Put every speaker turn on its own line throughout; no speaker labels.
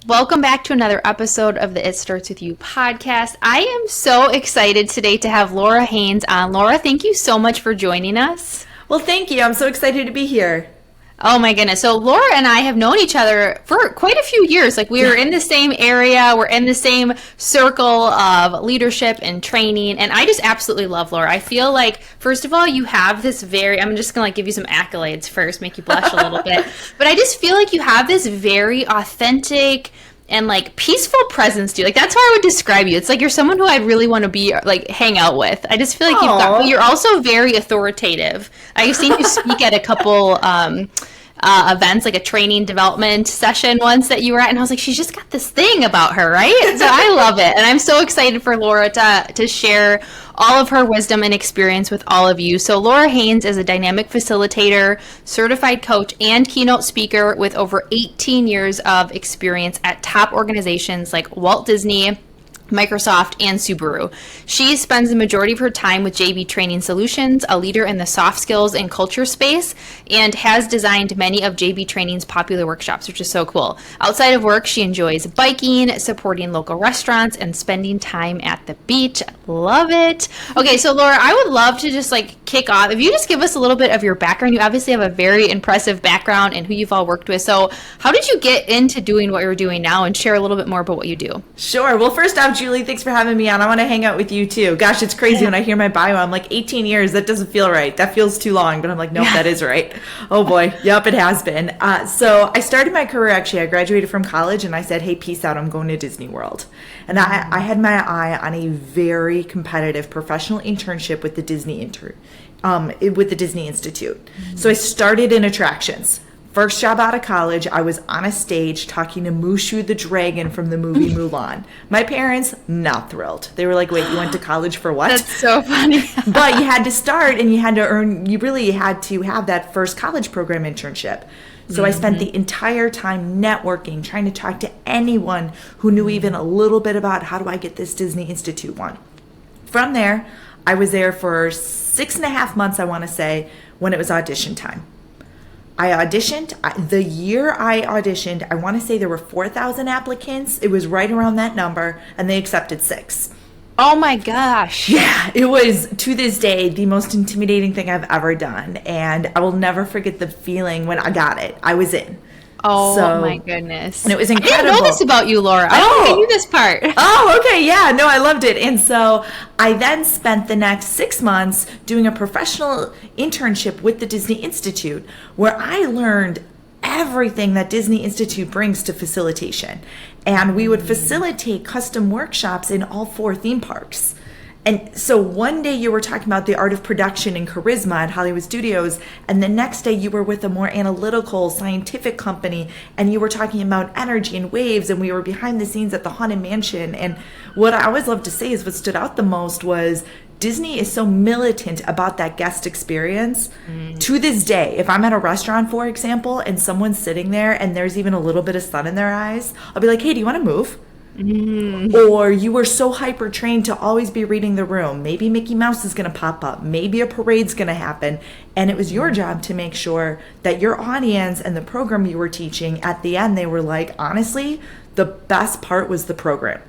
Welcome back to another episode of the It Starts With You podcast. I am so excited today to have Lora Haines on. Lora, thank you so much for joining us.
Well, thank you. I'm so excited to be here.
Oh my goodness. So Lora and I have known each other for quite a few years. Like we were in the same area, we're in the same circle of leadership and training. And I just absolutely love Lora. I feel like, first of all, you have this I'm just going to give you some accolades first, make you blush a little bit. But I just feel like you have this very authentic and peaceful presence to you. Like that's how I would describe you. It's like you're someone who I'd really want to be hang out with. I just feel like but you're also very authoritative. I've seen you speak at a couple events, like a training development session once that you were at, and I was like, she's just got this thing about her, right? So I love it, and I'm so excited for Lora to share all of her wisdom and experience with all of you. So Lora Haines is a dynamic facilitator, certified coach, and keynote speaker with over 18 years of experience at top organizations like Walt Disney, Microsoft, and Subaru. She spends the majority of her time with JB Training Solutions, a leader in the soft skills and culture space, and has designed many of JB Training's popular workshops, which is so cool. Outside of work, she enjoys biking, supporting local restaurants, and spending time at the beach. Love it. Okay, so Lora, I would love to just kick off. If you just give us a little bit of your background. You obviously have a very impressive background and who you've all worked with. So how did you get into doing what you're doing now, and share a little bit more about what you do?
Sure. Well, first off, Julie, thanks for having me on. I want to hang out with you too. Gosh, it's crazy when I hear my bio. I'm like 18 years. That doesn't feel right. That feels too long. But I'm like, nope, that is right. Oh boy. Yep, it has been. So I started my career, actually. I graduated from college and I said, hey, peace out. I'm going to Disney World. And I had my eye on a very competitive professional internship with the Disney Institute. So I started in attractions. First job out of college, I was on a stage talking to Mushu the dragon from the movie Mulan. My parents, not thrilled. They were like, wait, you went to college for what?
That's so funny.
But you had to start and you had to you really had to have that first college program internship. So I spent the entire time networking, trying to talk to anyone who knew even a little bit about how do I get this Disney Institute one. From there, I was there for 6.5 months, I want to say, when it was audition time. I auditioned. The year I auditioned, I want to say there were 4,000 applicants. It was right around that number, and they accepted 6.
Oh my gosh.
Yeah, it was, to this day, the most intimidating thing I've ever done. And I will never forget the feeling when I got it. I was in.
Oh my goodness.
And it was incredible.
I didn't know this about you, Lora. I don't think I knew this part.
Oh, okay. Yeah, no, I loved it. And so I then spent the next 6 months doing a professional internship with the Disney Institute, where I learned everything that Disney Institute brings to facilitation. And we would facilitate custom workshops in all 4 theme parks. And so one day you were talking about the art of production and charisma at Hollywood Studios, and the next day you were with a more analytical, scientific company, and you were talking about energy and waves, and we were behind the scenes at the Haunted Mansion. And what I always love to say is what stood out the most was Disney is so militant about that guest experience. To this day, if I'm at a restaurant, for example, and someone's sitting there and there's even a little bit of sun in their eyes, I'll be like, hey, do you want to move? Or you were so hyper trained to always be reading the room. Maybe Mickey Mouse is going to pop up. Maybe a parade's going to happen. And it was your job to make sure that your audience and the program you were teaching, at the end, they were like, honestly, the best part was the program.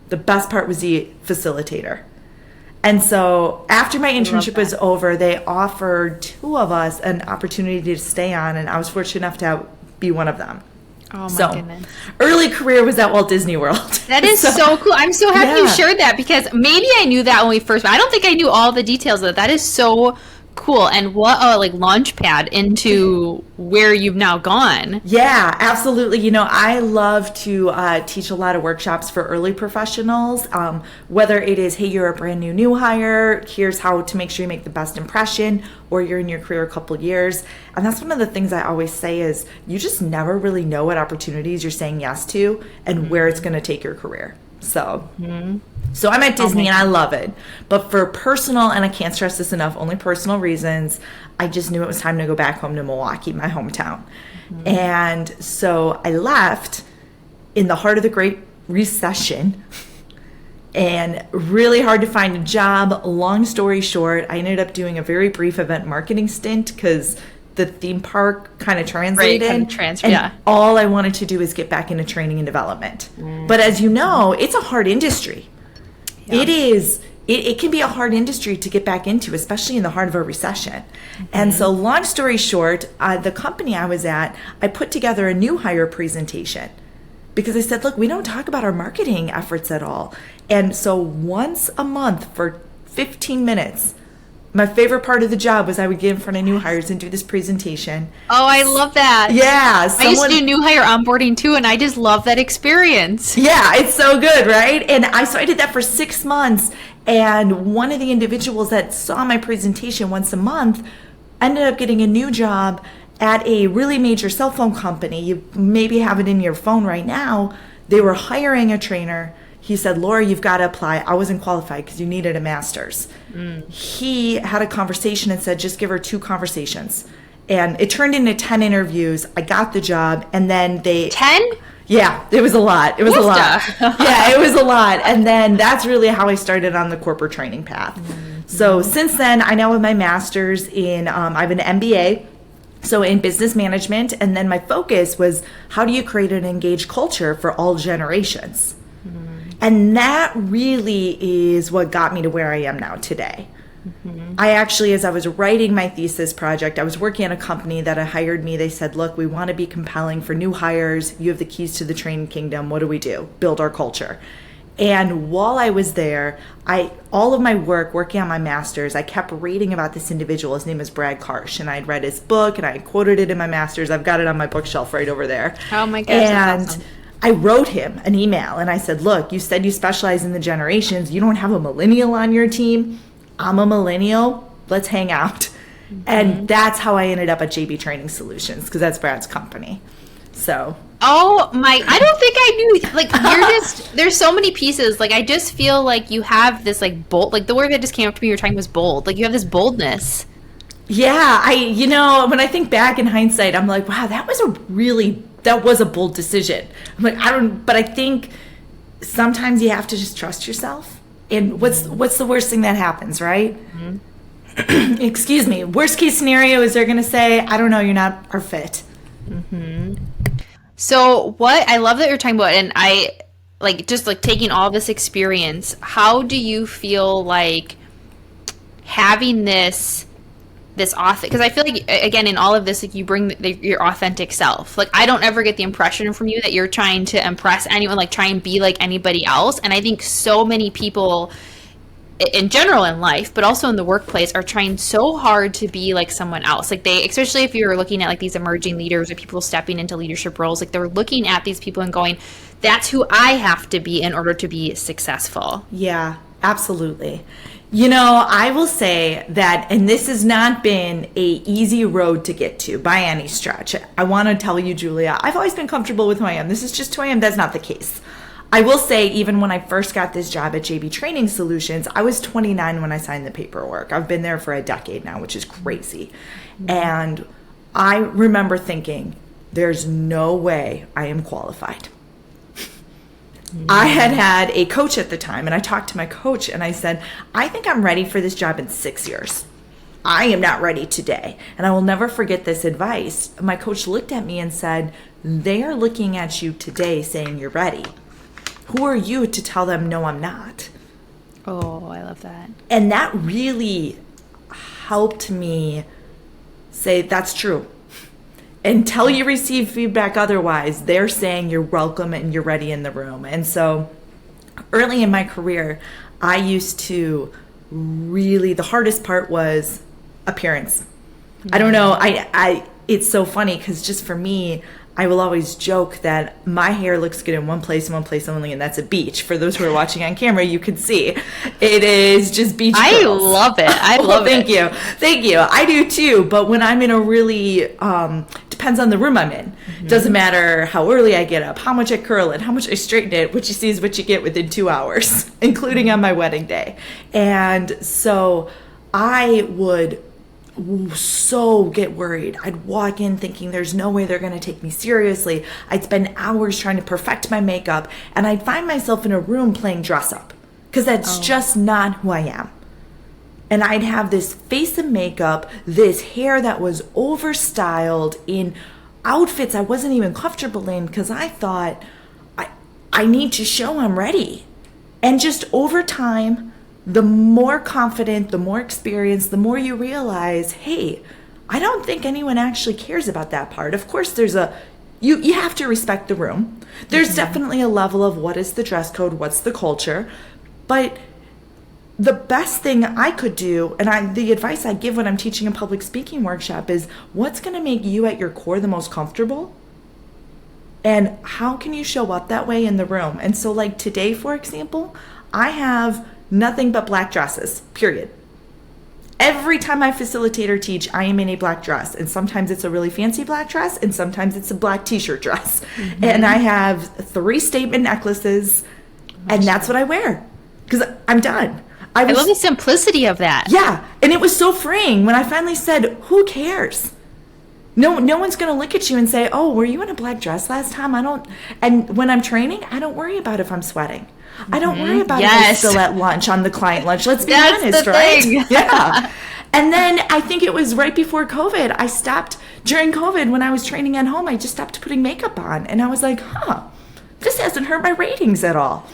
The best part was the facilitator. And so after my internship was over, they offered 2 of us an opportunity to stay on. And I was fortunate enough to be one of them.
Oh my goodness.
Early career was at Walt Disney World.
That is so cool. I'm so happy you shared that, because maybe I knew that when we first met. I don't think I knew all the details of it. That is so cool. And what a launch pad into where you've now gone.
Yeah, absolutely. I love to teach a lot of workshops for early professionals, whether it is, hey, you're a brand new hire, here's how to make sure you make the best impression, or you're in your career a couple years. And that's one of the things I always say is you just never really know what opportunities you're saying yes to and where it's going to take your career. So I'm at Disney and I love it. But for personal, and I can't stress this enough, only personal reasons, I just knew it was time to go back home to Milwaukee, my hometown. And so I left in the heart of the Great Recession and really hard to find a job. Long story short, I ended up doing a very brief event marketing stint because the theme park kind of translated. And
yeah.
all I wanted to do is get back into training and development. But as you know, it's a hard industry.
Yeah.
It is. It can be a hard industry to get back into, especially in the heart of a recession. And so long story short, the company I was at, I put together a new hire presentation because I said, look, we don't talk about our marketing efforts at all. And so once a month for 15 minutes, my favorite part of the job was I would get in front of new hires and do this presentation.
Oh, I love that.
Yeah.
I used to do new hire onboarding too, and I just love that experience.
Yeah, it's so good, right? And so I did that for 6 months. And one of the individuals that saw my presentation once a month ended up getting a new job at a really major cell phone company. You maybe have it in your phone right now. They were hiring a trainer. He said, Laura, you've got to apply. I wasn't qualified because you needed a master's. He had a conversation and said, just give her 2 conversations. And it turned into 10 interviews. I got the job. And then
10?
Yeah, it was a lot. It was a lot. Yeah, it was a lot. And then that's really how I started on the corporate training path. So since then, I now have my master's in, I have an MBA, so in business management. And then my focus was how do you create an engaged culture for all generations? And that really is what got me to where I am now today. I actually, as I was writing my thesis project, I was working at a company that hired me. They said, look, we want to be compelling for new hires. You have the keys to the training kingdom. What do we do? Build our culture. And while I was there, all of my work, working on my master's, I kept reading about this individual. His name is Brad Karsh, and I'd read his book, and I quoted it in my master's. I've got it on my bookshelf right over there.
Oh my gosh,
and
that's awesome.
I wrote him an email, and I said, look, you said you specialize in the generations. You don't have a millennial on your team. I'm a millennial. Let's hang out. And that's how I ended up at JB Training Solutions, because that's Brad's company. So.
Oh my, I don't think I knew, like, you're just, there's so many pieces. Like, I just feel like you have this, like, bold, like, the word that just came up to me, you were talking was bold. Like, you have this boldness.
Yeah, when I think back in hindsight, I'm like, wow, that was a bold decision. I'm like, but I think sometimes you have to just trust yourself. And what's the worst thing that happens, right? Excuse me. Worst case scenario is they're going to say, I don't know, you're not our fit.
So what I love that you're talking about, and I like just like taking all this experience, how do you feel like having this because I feel like, again, in all of this, like, you bring your authentic self. Like, I don't ever get the impression from you that you're trying to impress anyone, like try and be like anybody else. And I think so many people in general in life, but also in the workplace, are trying so hard to be like someone else. Like, especially if you're looking at like these emerging leaders or people stepping into leadership roles, like they're looking at these people and going, that's who I have to be in order to be successful.
Yeah, absolutely. I will say that, and this has not been a easy road to get to by any stretch. I want to tell you, Julia, I've always been comfortable with who I am. This is just who I am. That's not the case. I will say, even when I first got this job at JB Training Solutions, I was 29 when I signed the paperwork. I've been there for a decade now, which is crazy. And I remember thinking, there's no way I am qualified. I had a coach at the time, and I talked to my coach, and I said, I think I'm ready for this job in 6 years. I am not ready today. And I will never forget this advice. My coach looked at me and said, they are looking at you today saying you're ready. Who are you to tell them, no, I'm not?
Oh, I love that.
And that really helped me say, that's true. Until you receive feedback otherwise, they're saying you're welcome and you're ready in the room. And so early in my career, I used to the hardest part was appearance. I don't know. It's so funny because just for me, I will always joke that my hair looks good in one place only, and that's a beach. For those who are watching on camera, you can see it is just beach curls.
I love it. I love it.
Thank you. I do too. But when I'm in a really depends on the room I'm in. Doesn't matter how early I get up, how much I curl it, how much I straighten it. What you see is what you get within 2 hours, including on my wedding day. And so I would so get worried. I'd walk in thinking there's no way they're going to take me seriously. I'd spend hours trying to perfect my makeup, and I'd find myself in a room playing dress up because that's just not who I am. And I'd have this face of makeup, this hair that was overstyled in outfits I wasn't even comfortable in because I thought, I need to show I'm ready. And just over time, the more confident, the more experienced, the more you realize, hey, I don't think anyone actually cares about that part. Of course, you have to respect the room. There's definitely a level of what is the dress code, what's the culture, but the best thing I could do, and the advice I give when I'm teaching a public speaking workshop is what's going to make you at your core the most comfortable? And how can you show up that way in the room? And so like today, for example, I have nothing but black dresses, period. Every time I facilitate or teach, I am in a black dress. And sometimes it's a really fancy black dress, and sometimes it's a black t-shirt dress. And I have 3 statement necklaces, and that's what I wear because I'm done.
I love the simplicity of that.
Yeah. And it was so freeing when I finally said, who cares? No one's going to look at you and say, oh, were you in a black dress last time? And when I'm training, I don't worry about if I'm sweating. I don't worry about if I'm still at lunch on the client lunch. Let's be honest, right? Yeah. And then I think it was right before COVID. I stopped during COVID when I was training at home. I just stopped putting makeup on. And I was like, this hasn't hurt my ratings at all.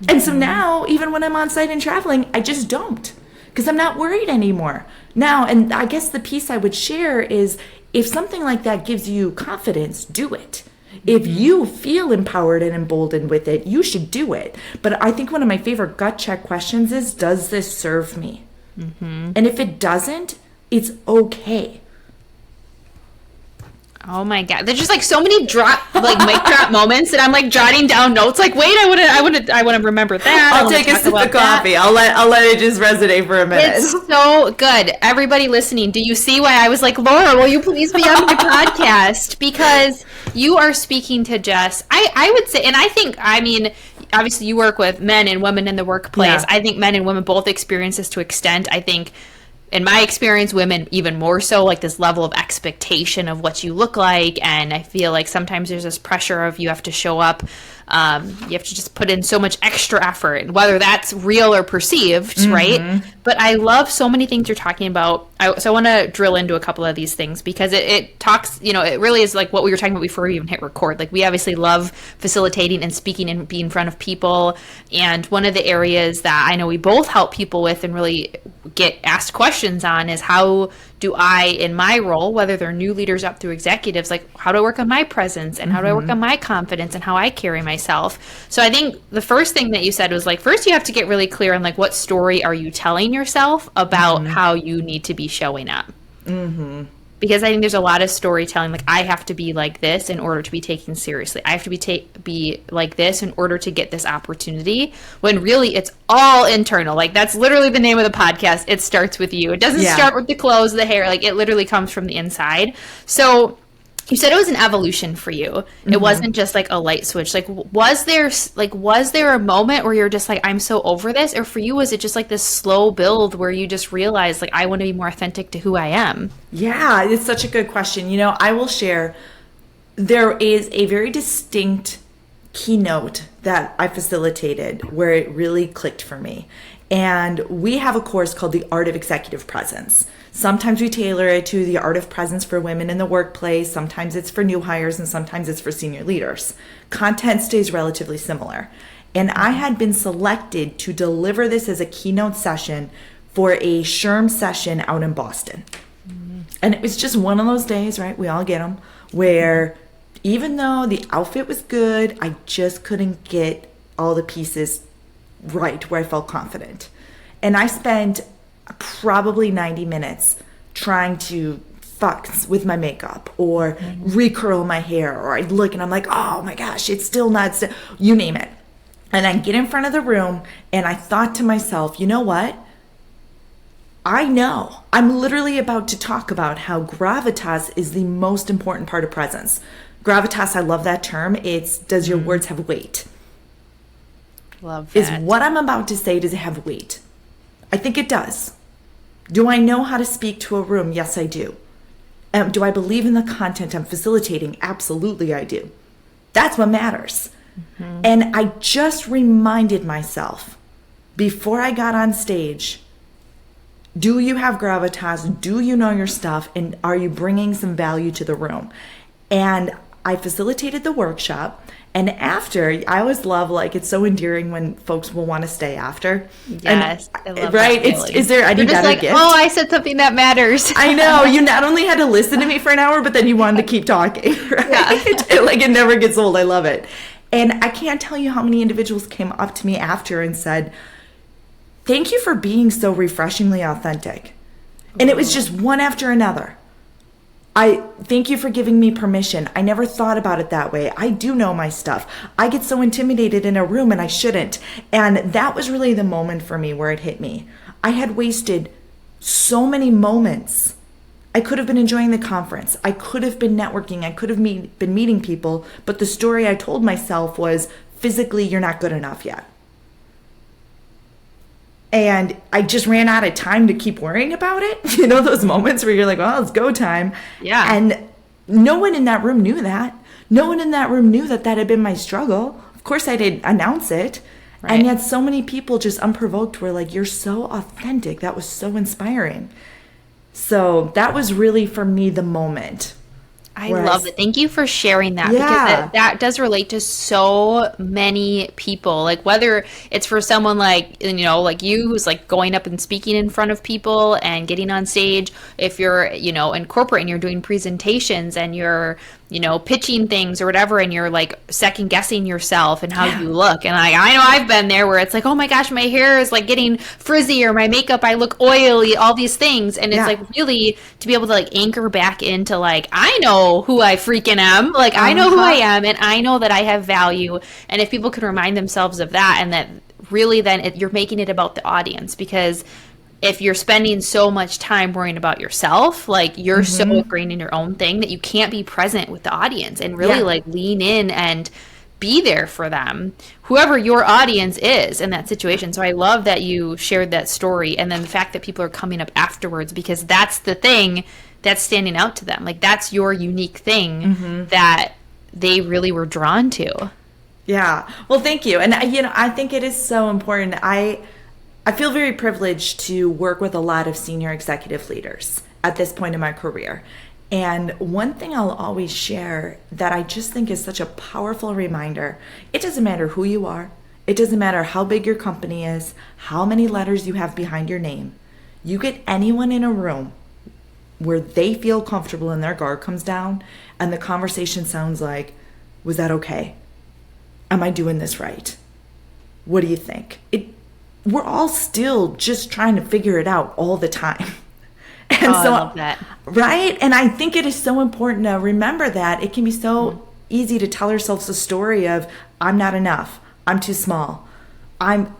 And so now, even when I'm on site and traveling, I just don't because I'm not worried anymore. Now, and I guess the piece I would share is if something like that gives you confidence, do it. If you feel empowered and emboldened with it, you should do it. But I think one of my favorite gut check questions is, does this serve me? And if it doesn't, it's okay.
Oh my God. There's just like so many mic drop moments that I'm like jotting down notes. Like, wait, I want to remember that.
I'll take a sip of coffee. I'll let it just resonate for a minute.
It's so good. Everybody listening, do you see why I was like, Lora, will you please be on my podcast? Because you are speaking to just, I would say, and I mean, obviously you work with men and women in the workplace. Yeah. I think men and women both experience this to extent. I think in my experience, women even more so, like this level of expectation of what you look like. And I feel like sometimes there's this pressure of you have to show up. You have to just put in so much extra effort, and whether that's real or perceived, right? But I love so many things you're talking about. So I want to drill into a couple of these things because it talks, it really is like what we were talking about before we even hit record. Like we obviously love facilitating and speaking and being in front of people. And one of the areas that I know we both help people with and really get asked questions on is how do I, in my role, whether they're new leaders up through executives, like how do I work on my presence and how do I work on my confidence and how I carry myself? So I think the first thing that you said was like, first you have to get really clear on like what story are you telling yourself about how you need to be showing up. Because I think there's a lot of storytelling, like I have to be like this in order to be taken seriously. I have to be like this in order to get this opportunity, when really it's all internal. Like that's literally the name of the podcast. It starts with you. It doesn't start with the clothes, the hair. Like it literally comes from the inside. So you said it was an evolution for you. It wasn't just like a light switch. Like was there a moment where you're just like, I'm so over this? Or for you, was it just like this slow build where you just realized like, I want to be more authentic to who I am? Yeah,
it's such a good question. I will share, there is a very distinct keynote that I facilitated where it really clicked for me. And we have a course called The Art of Executive Presence. Sometimes we tailor it to the art of presence for women in the workplace. Sometimes it's for new hires and sometimes it's for senior leaders. Content stays relatively similar. And I had been selected to deliver this as a keynote session for a SHRM session out in Boston. And it was just one of those days, right? We all get them, where even though the outfit was good, I just couldn't get all the pieces right where I felt confident. And I spent probably 90 minutes trying to fuck with my makeup or recurl my hair, or I'd look and I'm like, oh my gosh, it's still not, you name it. And I get in front of the room and I thought to myself, you know what? I know I'm literally about to talk about how gravitas is the most important part of presence. Gravitas, I love that term. It's, does your words have weight?
Love that.
Is what I'm about to say, does it have weight? I think it does. Do I know how to speak to a room? Yes, I do. Do I believe in the content I'm facilitating? Absolutely, I do. That's what matters. And I just reminded myself, before I got on stage, do you have gravitas? Do you know your stuff? And are you bringing some value to the room? And I facilitated the workshop. And after, I always love, like, it's so endearing when folks will want to stay after.
Yes,
and,
I love
right?
that feeling.
Is there any
You're just
better
like,
gift?
oh, I said something that matters.
I know. You not only had to listen to me for an hour, but then you wanted to keep talking, right? Yeah. Like, it never gets old. I love it. And I can't tell you how many individuals came up to me after and said, thank you for being so refreshingly authentic. And it was just one after another. I thank you for giving me permission. I never thought about it that way. I do know my stuff. I get so intimidated in a room and I shouldn't. And that was really the moment for me where it hit me. I had wasted so many moments. I could have been enjoying the conference. I could have been networking. I could have been meeting people. But the story I told myself was, physically, you're not good enough yet. And I just ran out of time to keep worrying about it. You know, those moments where you're like, well, it's go time.
Yeah.
And no one in that room knew that. No one in that room knew that that had been my struggle. Of course, I didn't announce it. Right. And yet so many people just unprovoked were like, you're so authentic. That was so inspiring. So that was really, for me, the moment.
I love it. Thank you for sharing that, because that does relate to so many people. Like, whether it's for someone like, you know, like you, who's like going up and speaking in front of people and getting on stage, if you're, you know, in corporate and you're doing presentations and you're, you know, pitching things or whatever, and you're like second guessing yourself and how you look. And I know I've been there where it's like, oh my gosh, my hair is like getting frizzy, or my makeup, I look oily, all these things. And it's like, really to be able to like anchor back into like, I know who I freaking am. Like, I know who I am, and I know that I have value. And if people can remind themselves of that, and that really then you're making it about the audience, because if you're spending so much time worrying about yourself, like you're so ingrained in your own thing that you can't be present with the audience and really like lean in and be there for them, whoever your audience is in that situation. So I love that you shared that story, and then the fact that people are coming up afterwards, because that's the thing that's standing out to them. Like, that's your unique thing that they really were drawn to. Yeah.
Well, thank you. And, you know, I think it is so important. I feel very privileged to work with a lot of senior executive leaders at this point in my career. And one thing I'll always share that I just think is such a powerful reminder, it doesn't matter who you are. It doesn't matter how big your company is, how many letters you have behind your name. You get anyone in a room where they feel comfortable and their guard comes down and the conversation sounds like, was that okay? Am I doing this right? What do you think? We're all still just trying to figure it out all the time. And
I love that.
Right? And I think it is so important to remember that. It can be so easy to tell ourselves a story of, I'm not enough, I'm too small, I'm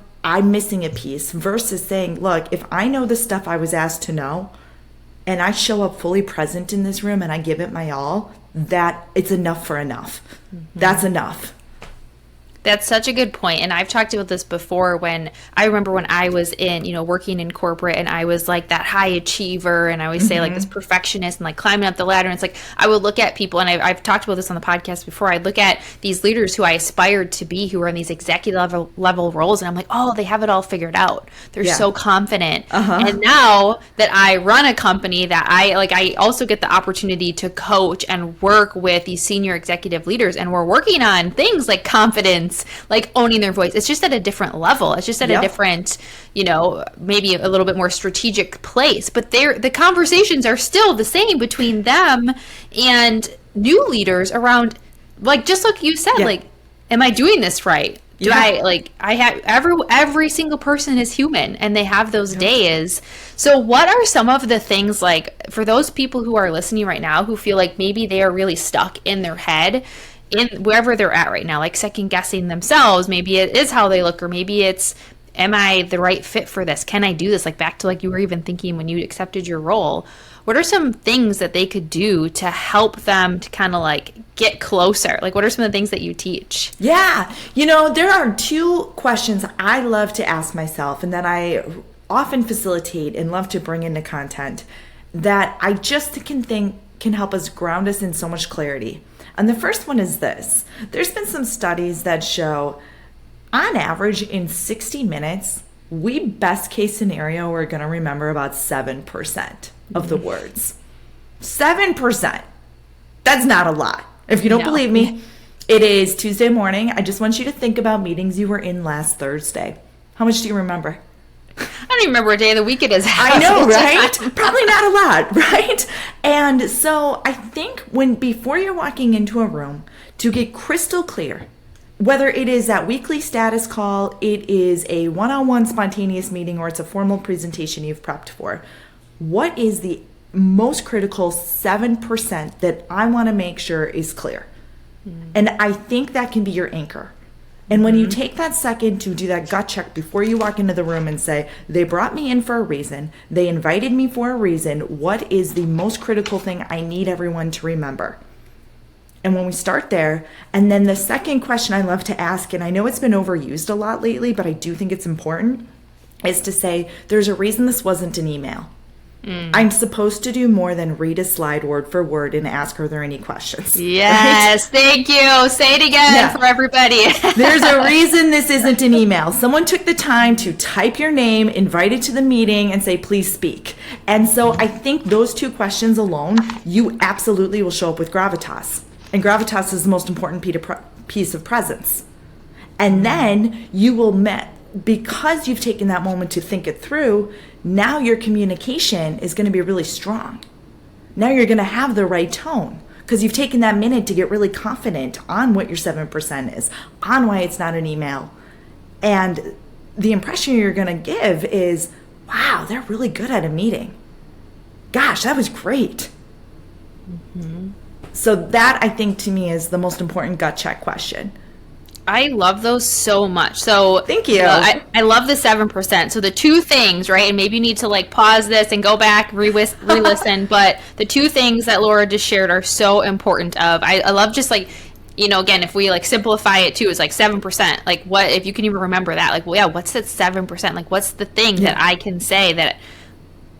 missing a piece, versus saying, look, if I know the stuff I was asked to know, and I show up fully present in this room and I give it my all, that it's enough for enough. That's enough.
That's such a good point. And I've talked about this before, when I remember when I was in, you know, working in corporate, and I was like that high achiever, and I always say like this perfectionist, and like climbing up the ladder. And it's like, I would look at people, and I've talked about this on the podcast before. I'd look at these leaders who I aspired to be, who are in these executive level roles. And I'm like, oh, they have it all figured out. They're so confident. And now that I run a company that I also get the opportunity to coach and work with these senior executive leaders. And we're working on things like confidence, like owning their voice. It's just at a different level. It's just at a different, you know, maybe a little bit more strategic place. But the conversations are still the same between them and new leaders around, like, just like you said, like, am I doing this right? Do I have every single person is human, and they have those days. So what are some of the things, like, for those people who are listening right now who feel like maybe they are really stuck in their head, in wherever they're at right now, like second guessing themselves? Maybe it is how they look, or maybe it's, am I the right fit for this? Can I do this? Like, back to like you were even thinking when you accepted your role. What are some things that they could do to help them to kind of like get closer? Like, what are some of the things that you teach?
Yeah. You know, there are two questions I love to ask myself, and that I often facilitate and love to bring into content, that I just think can help us ground us in so much clarity. And the first one is this. There's been some studies that show, on average, in 60 minutes, we best case scenario, we're going to remember about 7% of the words. 7%. That's not a lot. If you don't believe me, it is Tuesday morning. I just want you to think about meetings you were in last Thursday. How much do you remember?
I don't even remember what day of the week it is.
I know, right? Probably not a lot, right? And so I think before you're walking into a room, to get crystal clear, whether it is that weekly status call, it is a one-on-one spontaneous meeting, or it's a formal presentation you've prepped for, what is the most critical 7% that I want to make sure is clear? And I think that can be your anchor. And when you take that second to do that gut check before you walk into the room and say, they brought me in for a reason, they invited me for a reason, what is the most critical thing I need everyone to remember? And when we start there, and then the second question I love to ask, and I know it's been overused a lot lately, but I do think it's important, is to say, there's a reason this wasn't an email. I'm supposed to do more than read a slide word for word and ask, are there any questions?
Yes, right? Thank you. Say it again for everybody.
There's a reason this isn't an email. Someone took the time to type your name, invite it to the meeting, and say, please speak. And so I think those two questions alone, you absolutely will show up with gravitas. And gravitas is the most important piece of presence. And then you will because you've taken that moment to think it through, now your communication is going to be really strong. Now you're going to have the right tone because you've taken that minute to get really confident on what your 7% is, on why it's not an email. And the impression you're going to give is, wow, they're really good at a meeting. Gosh, that was great. So that, I think, to me is the most important gut check question.
I love those so much. So
thank you.
I love the 7%. So the two things, right? And maybe you need to like pause this and go back, re-listen. But the two things that Lora just shared are so important. I love just like, you know, again, if we like simplify it too, it's like 7%. Like what, if you can even remember that, like, well, yeah, what's that 7%? Like what's the thing that I can say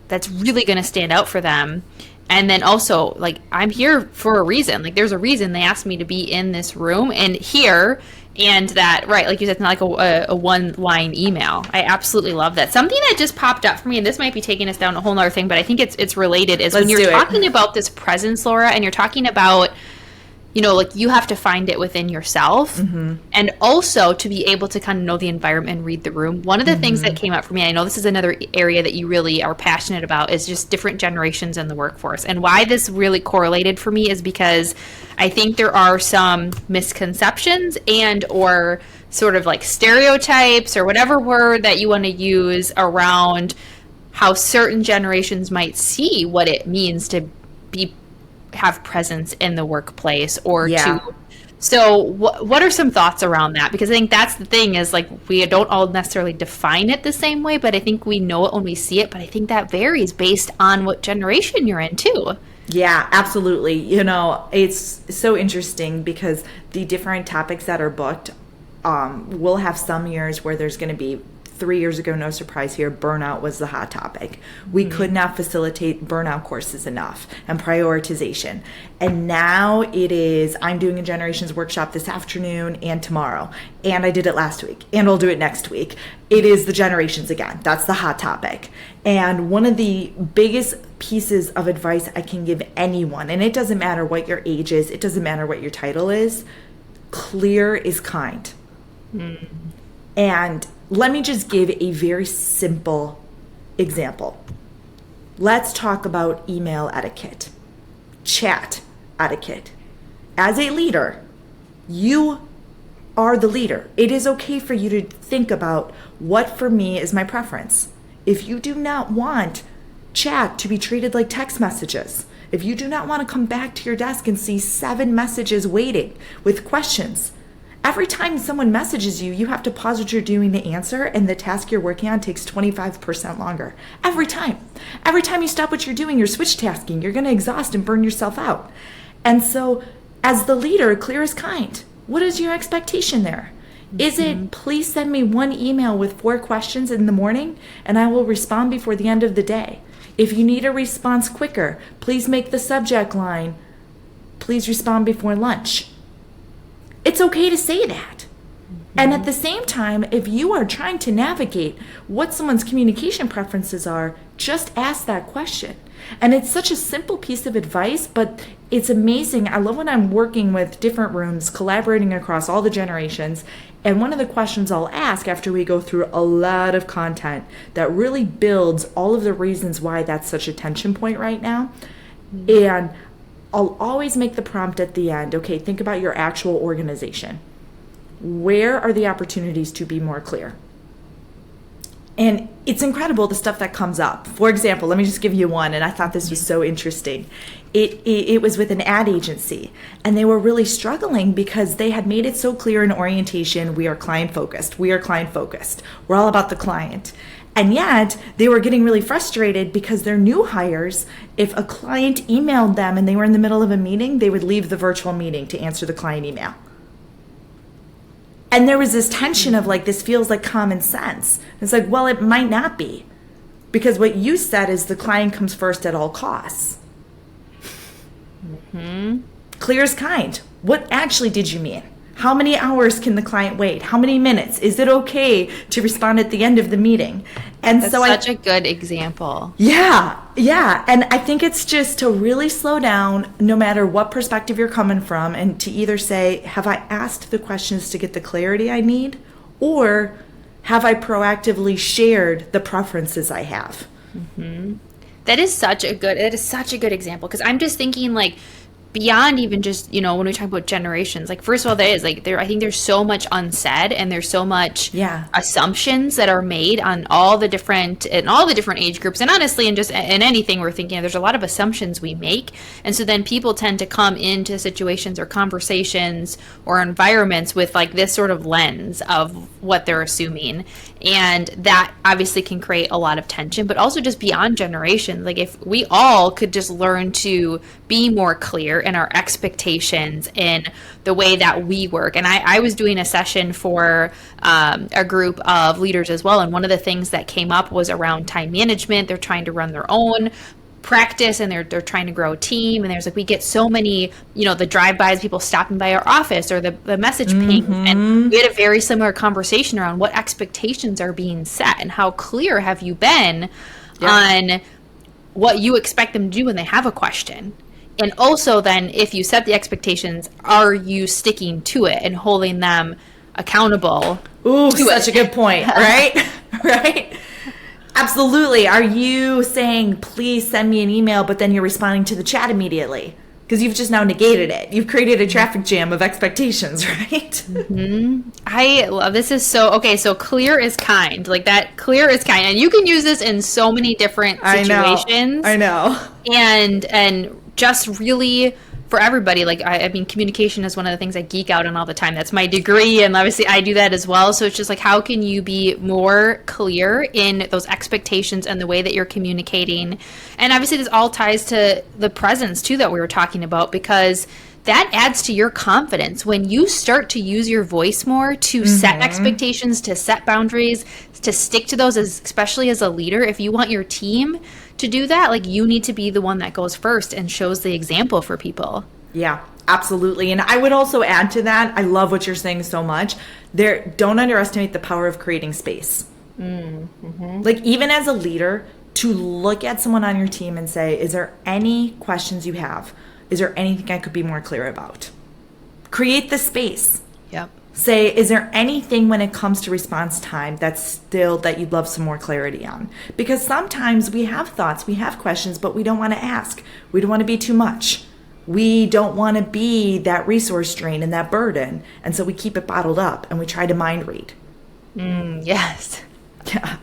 that's really going to stand out for them? And then also, like, I'm here for a reason. Like, there's a reason they asked me to be in this room and here, and that, right, like you said, it's not like a one-line email. I absolutely love that. Something that just popped up for me, and this might be taking us down a whole nother thing, but I think it's related, is when you're talking about this presence, Lora, and you're talking about, you know, like you have to find it within yourself, and also to be able to kind of know the environment and read the room. One of the things that came up for me, I know this is another area that you really are passionate about, is just different generations in the workforce. And why this really correlated for me is because I think there are some misconceptions and or sort of like stereotypes or whatever word that you want to use around how certain generations might see what it means to have presence in the workplace or to. So what are some thoughts around that? Because I think that's the thing, is like we don't all necessarily define it the same way, but I think we know it when we see it. But I think that varies based on what generation you're in too.
Yeah, absolutely. You know, it's so interesting because the different topics that are booked, we'll have some years where there's going to be 3 years ago, no surprise here, burnout was the hot topic. We could not facilitate burnout courses enough and prioritization. And now it is, I'm doing a generations workshop this afternoon and tomorrow. And I did it last week and I'll do it next week. It is the generations again. That's the hot topic. And one of the biggest pieces of advice I can give anyone, and it doesn't matter what your age is, it doesn't matter what your title is, clear is kind. And let me just give a very simple example. Let's talk about email etiquette, chat etiquette. As a leader, you are the leader. It is okay for you to think about what for me is my preference. If you do not want chat to be treated like text messages, if you do not want to come back to your desk and see 7 messages waiting with questions, every time someone messages you, you have to pause what you're doing to answer, and the task you're working on takes 25% longer. Every time. Every time you stop what you're doing, you're switch tasking. You're going to exhaust and burn yourself out. And so, as the leader, clear is kind. What is your expectation there? Is it, please send me 1 email with 4 questions in the morning, and I will respond before the end of the day. If you need a response quicker, please make the subject line, please respond before lunch. It's okay to say that. And at the same time, if you are trying to navigate what someone's communication preferences are, just ask that question. And it's such a simple piece of advice, but it's amazing. I love when I'm working with different rooms, collaborating across all the generations. And one of the questions I'll ask after we go through a lot of content that really builds all of the reasons why that's such a tension point right now. And I'll always make the prompt at the end, okay, think about your actual organization. Where are the opportunities to be more clear? And it's incredible the stuff that comes up. For example, let me just give you one, and I thought this was so interesting. It was with an ad agency, and they were really struggling because they had made it so clear in orientation, we are client focused, we are client focused, we're all about the client. And yet they were getting really frustrated because their new hires, if a client emailed them and they were in the middle of a meeting, they would leave the virtual meeting to answer the client email. And there was this tension of like, this feels like common sense. It's like, well, it might not be. Because what you said is the client comes first at all costs. Clear as kind. What actually did you mean? How many hours can the client wait? How many minutes? Is it okay to respond at the end of the meeting? And
That's such a good example.
Yeah. And I think it's just to really slow down no matter what perspective you're coming from, and to either say, have I asked the questions to get the clarity I need? Or have I proactively shared the preferences I have?
That is such a good example, because I'm just thinking like beyond even just, when we talk about generations, like first of all, I think there's so much unsaid, and there's so much assumptions that are made on all the different age groups, and honestly, in anything we're thinking of, there's a lot of assumptions we make. And so then people tend to come into situations or conversations or environments with like this sort of lens of what they're assuming, and that obviously can create a lot of tension. But also just beyond generations, like if we all could just learn to be more clear in our expectations in the way that we work. And I was doing a session for a group of leaders as well, and one of the things that came up was around time management. They're trying to run their own practice, and they're trying to grow a team, and there's like, we get so many, the drive-bys, people stopping by our office, or the message pings, and we had a very similar conversation around what expectations are being set, and how clear have you been on what you expect them to do when they have a question. And also then, if you set the expectations, are you sticking to it and holding them accountable?
Ooh, such a good point, right? Right? Absolutely. Are you saying, please send me an email, but then you're responding to the chat immediately? Because you've just now negated it. You've created a traffic jam of expectations, right?
I love this. Is so okay. So clear is kind, like that. Clear is kind, and you can use this in so many different situations.
I know.
And just really for everybody, like I mean, communication is one of the things I geek out on all the time. That's my degree, and obviously I do that as well. So it's just like, how can you be more clear in those expectations and the way that you're communicating? And obviously this all ties to the presence too that we were talking about, because that adds to your confidence when you start to use your voice more to set expectations, to set boundaries, to stick to those, especially as a leader. If you want your team to do that, like, you need to be the one that goes first and shows the example for people.
Yeah, absolutely. And I would also add to that, I love what you're saying so much. Don't underestimate the power of creating space. Like, even as a leader, to look at someone on your team and say, is there any questions you have? Is there anything I could be more clear about? Create the space.
Yep.
Say, is there anything when it comes to response time that you'd love some more clarity on? Because sometimes we have thoughts, we have questions, but we don't want to ask. We don't want to be too much. We don't want to be that resource drain and that burden. And so we keep it bottled up and we try to mind read.
Yes.
Yeah.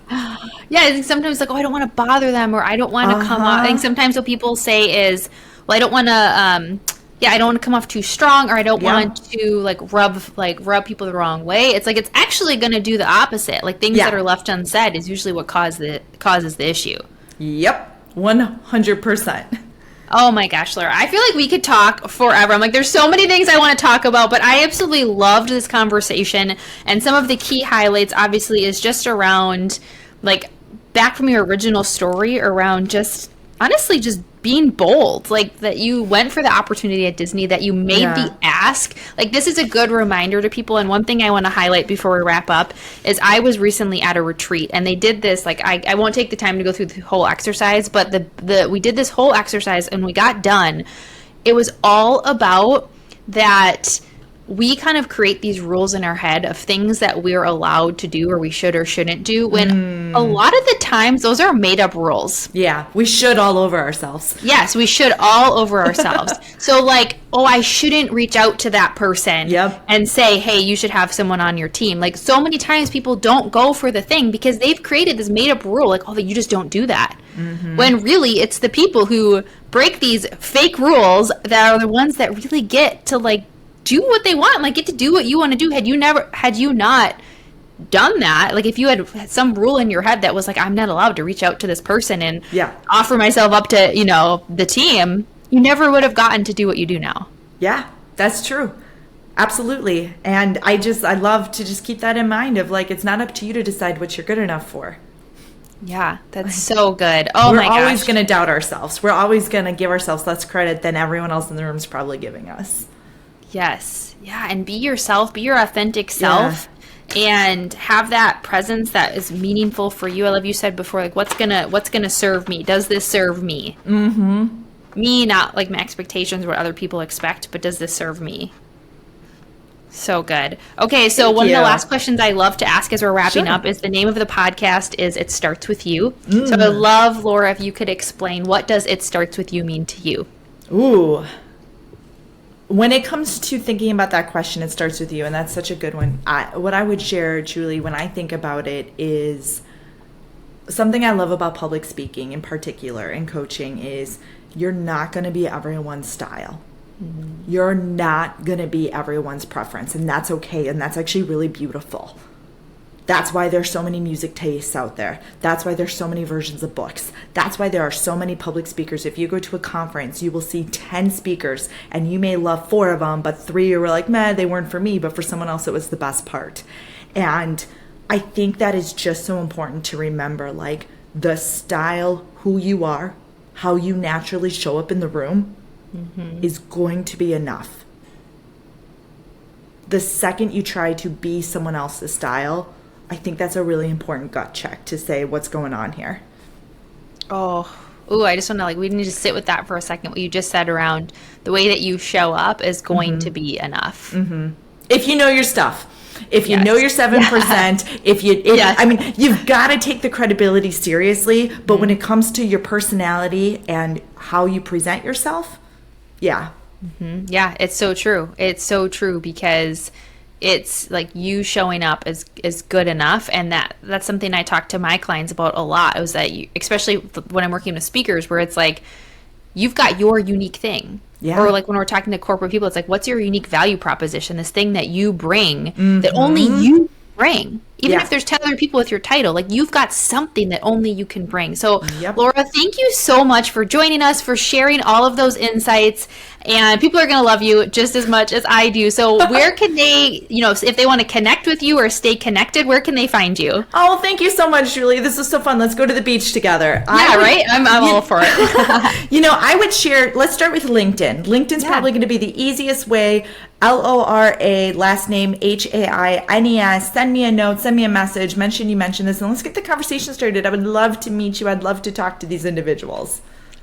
Yeah, I think sometimes like, I don't want to bother them, or I don't want to come off. I think sometimes what people say is, well, I don't want to, I don't want to come off too strong, or I don't want to rub people the wrong way. It's like, it's actually going to do the opposite. Like, things that are left unsaid is usually what causes the issue.
Yep. 100%.
Oh my gosh, Laura. I feel like we could talk forever. I'm like, there's so many things I want to talk about, but I absolutely loved this conversation. And some of the key highlights, obviously, is just around, like, back from your original story around just, honestly, just being bold, like that you went for the opportunity at Disney, that you made the ask. Like, this is a good reminder to people. And one thing I want to highlight before we wrap up is I was recently at a retreat, and they did this, like, I won't take the time to go through the whole exercise, but we did this whole exercise, and we got done. It was all about that we kind of create these rules in our head of things that we're allowed to do or we should or shouldn't do, when a lot of the times those are made up rules.
Yeah, we should all over ourselves.
Yes, we should all over ourselves. So like, oh, I shouldn't reach out to that person and say, hey, you should have someone on your team. Like, so many times people don't go for the thing because they've created this made up rule, like, oh, you just don't do that. When really it's the people who break these fake rules that are the ones that really get to like do what they want, like get to do what you want to do. Had you not done that, like if you had some rule in your head that was like, I'm not allowed to reach out to this person and offer myself up to, you know, the team, you never would have gotten to do what you do now. Yeah,
that's true. Absolutely. And I love to just keep that in mind of like, it's not up to you to decide what you're good enough for.
Yeah, that's so good. Oh my gosh.
We're always going to doubt ourselves. We're always going to give ourselves less credit than everyone else in the room is probably giving us.
Yes. Yeah. And be yourself, be your authentic self, and have that presence that is meaningful for you. I love you said before, like, what's gonna serve me? Does this serve me? Me, not like my expectations, what other people expect, but does this serve me? So good. Okay, so one of the last questions I love to ask as we're wrapping up is, the name of the podcast is It Starts With You. So I love, Lora, if you could explain, what does It Starts With You mean to you?
Ooh. When it comes to thinking about that question, it starts with you, and that's such a good one. What I would share, Julie, when I think about it is something I love about public speaking in particular and coaching is you're not going to be everyone's style. You're not going to be everyone's preference, and that's okay, and that's actually really beautiful. That's why there's so many music tastes out there. That's why there's so many versions of books. That's why there are so many public speakers. If you go to a conference, you will see 10 speakers, and you may love 4 of them, but 3 were like, meh, they weren't for me, but for someone else, it was the best part. And I think that is just so important to remember, like, the style, who you are, how you naturally show up in the room is going to be enough. The second you try to be someone else's style, I think that's a really important gut check to say what's going on here.
I just want to, like, we need to sit with that for a second. What you just said around the way that you show up is going to be enough.
If you know your stuff, if you know your 7%, I mean, you've got to take the credibility seriously, but when it comes to your personality and how you present yourself, yeah,
it's so true. It's so true, because it's like you showing up is good enough. And that's something I talk to my clients about a lot, is that especially when I'm working with speakers, where it's like, you've got your unique thing. Or like when we're talking to corporate people, it's like, what's your unique value proposition? This thing that you bring that only you bring. Even if there's 10 other people with your title, like, you've got something that only you can bring. So Lora, thank you so much for joining us, for sharing all of those insights. And people are going to love you just as much as I do. So where can they, if they want to connect with you or stay connected, where can they find you?
Oh, thank you so much, Julie. This was so fun. Let's go to the beach together.
Right? I'm all for it.
I would share, let's start with LinkedIn. LinkedIn's probably going to be the easiest way. Lora, last name Haines. Send me a note, send me a message, mention you mentioned this, and let's get the conversation started. I would love to meet you. I'd love to talk to these individuals.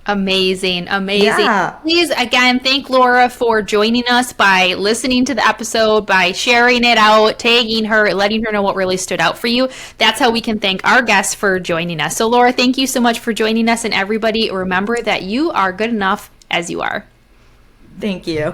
Amazing. Please, again, thank Lora for joining us, by listening to the episode, by sharing it out, tagging her, letting her know what really stood out for you. That's how we can thank our guests for joining us. So Lora, thank you so much for joining us, and everybody, remember that you are good enough as you are.
Thank you.